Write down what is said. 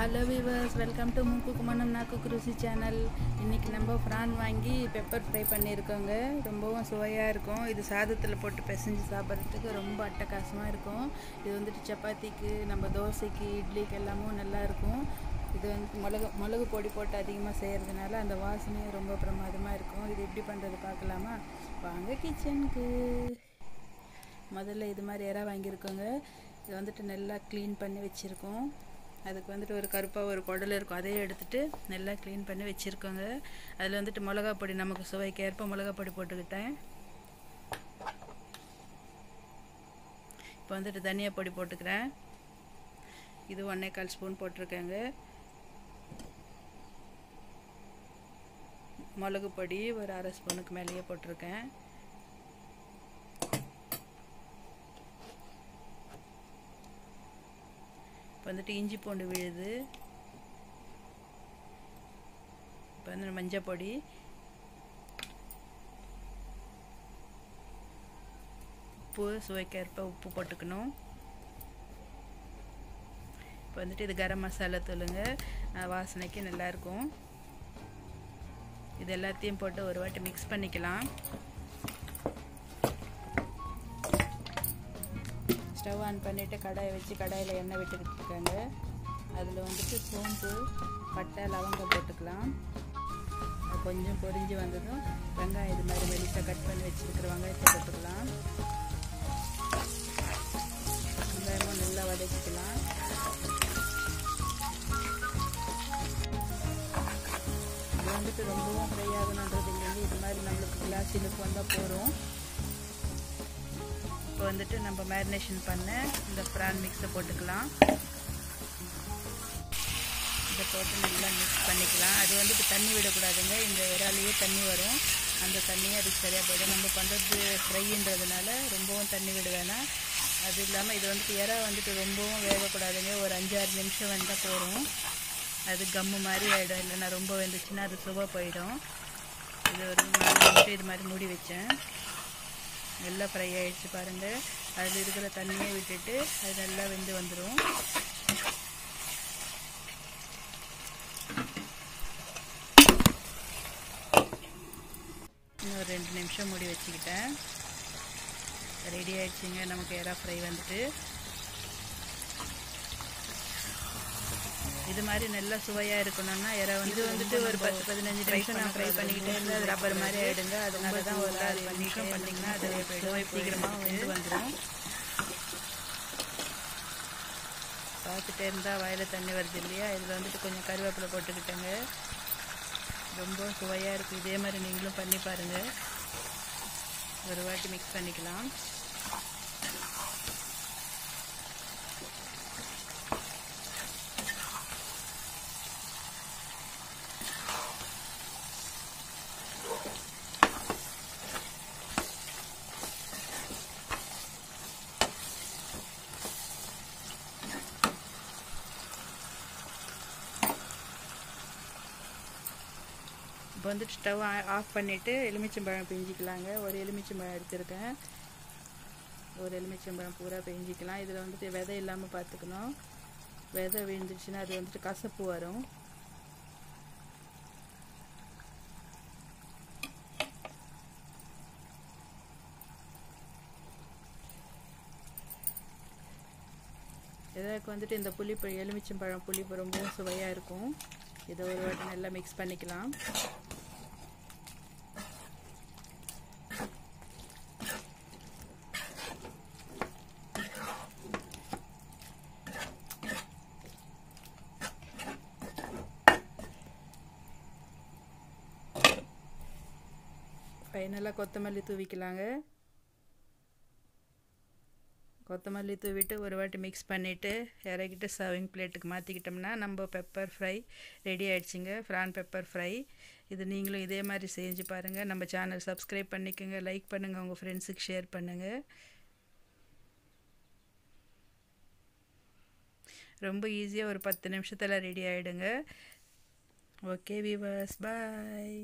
Hello viewers, welcome to மூக்குக்கு மனம் நாக்குக்கு ருசி சேனல். இன்றைக்கி நம்ம ப்ரான் வாங்கி பெப்பர் ஃப்ரை பண்ணியிருக்கோங்க. ரொம்பவும் சுவையாக இருக்கும். இது சாதத்தில் போட்டு பிசைஞ்சு சாப்பிட்றதுக்கு ரொம்ப அட்டகாசமாக இருக்கும். இது வந்துட்டு சப்பாத்திக்கு, நம்ம தோசைக்கு, இட்லிக்கு எல்லாமும் நல்லாயிருக்கும். இது வந்து மிளகு பொடி போட்டு அதிகமாக செய்கிறதுனால அந்த வாசனையும் ரொம்ப பிரமாதமாக இருக்கும். இது எப்படி பண்ணுறது பார்க்கலாமா? வாங்க கிச்சனுக்கு. முதல்ல இது மாதிரி இறா வாங்கியிருக்கோங்க. இது வந்துட்டு நல்லா க்ளீன் பண்ணி வச்சுருக்கோம். அதுக்கு வந்துட்டு ஒரு கருப்பாக ஒரு குடல் இருக்கும், அதையும் எடுத்துகிட்டு நல்லா க்ளீன் பண்ணி வச்சுருக்கோங்க. அதில் வந்துட்டு மிளகா பொடி, நமக்கு சுவைக்கு ஏற்ப மிளகா பொடி போட்டுக்கிட்டேன். இப்போ வந்துட்டு தனியா பொடி போட்டுக்கிறேன். இது 1¼ ஸ்பூன் போட்டிருக்கேங்க. மிளகு பொடி ஒரு அரை ஸ்பூனுக்கு மேலேயே போட்டிருக்கேன். இப்போ வந்துட்டு இஞ்சி பூண்டு விழுது. இப்போ வந்து மஞ்சள் பொடி, உப்பு, சுவைக்கேற்ப உப்பு போட்டுக்கணும். இப்போ வந்துட்டு இது கரம் மசாலா தூளுங்க, வாசனைக்கு நல்லாயிருக்கும். இது எல்லாத்தையும் போட்டு ஒரு வாட்டி மிக்ஸ் பண்ணிக்கலாம். ஸ்டவ் ஆன் பண்ணிவிட்டு கடாயை வச்சு கடாயில் எண்ணெய் விட்டுக்கிட்டு இருக்காங்க. அதில் வந்துட்டு சோம்பு, பட்டை, லவங்கம் போட்டுக்கலாம். அது கொஞ்சம் பொரிஞ்சு வந்ததும் வெங்காயம் இது மாதிரி மெலிசாக கட் பண்ணி வச்சுருக்கிற வெங்காயத்தை போட்டுக்கலாம். வெங்காயமும் நல்லா வதக்கிக்கலாம். இது வந்துட்டு ரொம்பவும் ஃப்ரை ஆகணுன்றது இல்லைங்க. இது மாதிரி நம்மளுக்கு கிளாஸ் இழுப்பு வந்தால் போதும். இப்போ வந்துட்டு நம்ம மேரினேஷன் பண்ண இந்த ப்ரான் மிக்ஸை போட்டுக்கலாம். இதை போட்டு நல்லா மிக்ஸ் பண்ணிக்கலாம். அது வந்துட்டு தண்ணி விடக்கூடாதுங்க. இந்த இறாலையே தண்ணி வரும், அந்த தண்ணியே அதுக்கு சரியாக போயிடும். நம்ம பண்ணுறது ஃப்ரைன்றதுனால ரொம்பவும் தண்ணி விட வேணாம். அது இல்லாமல் இது வந்துட்டு இறா வந்துட்டு ரொம்பவும் வேகக்கூடாதுங்க. ஒரு 5-6 நிமிஷம் வந்தால் போதும். அது கம்மு மாதிரி ஆகிடும். இல்லைன்னா ரொம்ப வெந்துச்சுன்னா அது சுவை போயிடும். இது ஒரு 4 நிமிஷம் இது மாதிரி மூடி வச்சேன். நல்லா ஃப்ரை ஆகிடுச்சு பாருங்கள். அதில் இருக்கிற தண்ணியை விட்டுட்டு அது நல்லா வெந்து வந்துடும். இன்னும் 2 நிமிஷம் மூடி வச்சுக்கிட்டேன். ரெடி ஆகிடுச்சிங்க நமக்கு இறா ஃப்ரை வந்துட்டு. இது மாதிரி நல்லா சுவையாக இருக்கணும்னா இறா வந்து வந்துட்டு ஒரு 10-15 நிமிஷம் நான் ஃப்ரை பண்ணிக்கிட்டே இருந்தால் அது ரப்பர் மாதிரி ஆகிடுங்க. அதனால தான் ஒரு 6 நிமிஷம் பண்ணிங்கன்னா அது சுவை சீக்கிரமாக வெந்து வந்துடும். பார்த்துட்டே இருந்தால் வாயில் தண்ணி வருது இல்லையா? இதில் வந்துட்டு கொஞ்சம் கருவேப்பிலை போட்டுக்கிட்டேங்க. ரொம்ப சுவையாக இருக்குது. இதே மாதிரி நீங்களும் பண்ணி பாருங்கள். ஒரு வாட்டி மிக்ஸ் பண்ணிக்கலாம். இப்போ வந்துட்டு ஸ்டவ் ஆஃப் பண்ணிவிட்டு எலுமிச்சம்பழம் பிஞ்சிக்கலாங்க. ஒரு எலுமிச்சம்பழம் எடுத்துருக்கேன். ஒரு எலுமிச்சம்பழம் பூரா பிஞ்சிக்கலாம். இதில் வந்துட்டு விதை இல்லாமல் பார்த்துக்கணும். விதை விழுந்துச்சுன்னா அது வந்துட்டு கசப்பு வரும். இதற்கு வந்துட்டு இந்த புளிப்பு, எலுமிச்சம்பழம் புளிப்பு ரொம்பவும் சுவையாக இருக்கும். இதை ஒரு வாட்டி நல்லா மிக்ஸ் பண்ணிக்கலாம். ஃபைனலாக கொத்தமல்லி தூவிக்கலாங்க. கொத்தமல்லி தூவிட்டு ஒரு வாட்டி மிக்ஸ் பண்ணிவிட்டு இறக்கிட்டு சர்விங் பிளேட்டுக்கு மாற்றிக்கிட்டோம்னா நம்ம பெப்பர் ஃப்ரை ரெடி ஆகிடுச்சிங்க. Prawn pepper fry. இது நீங்களும் இதே மாதிரி செஞ்சு பாருங்கள். நம்ம சேனல் சப்ஸ்கிரைப் பண்ணிக்கோங்க, லைக் பண்ணுங்கள், உங்கள் ஃப்ரெண்ட்ஸுக்கு ஷேர் பண்ணுங்கள். ரொம்ப ஈஸியாக ஒரு 10 நிமிஷத்தில் ரெடி ஆகிடுங்க. ஓகே வீவர்ஸ், பாய்.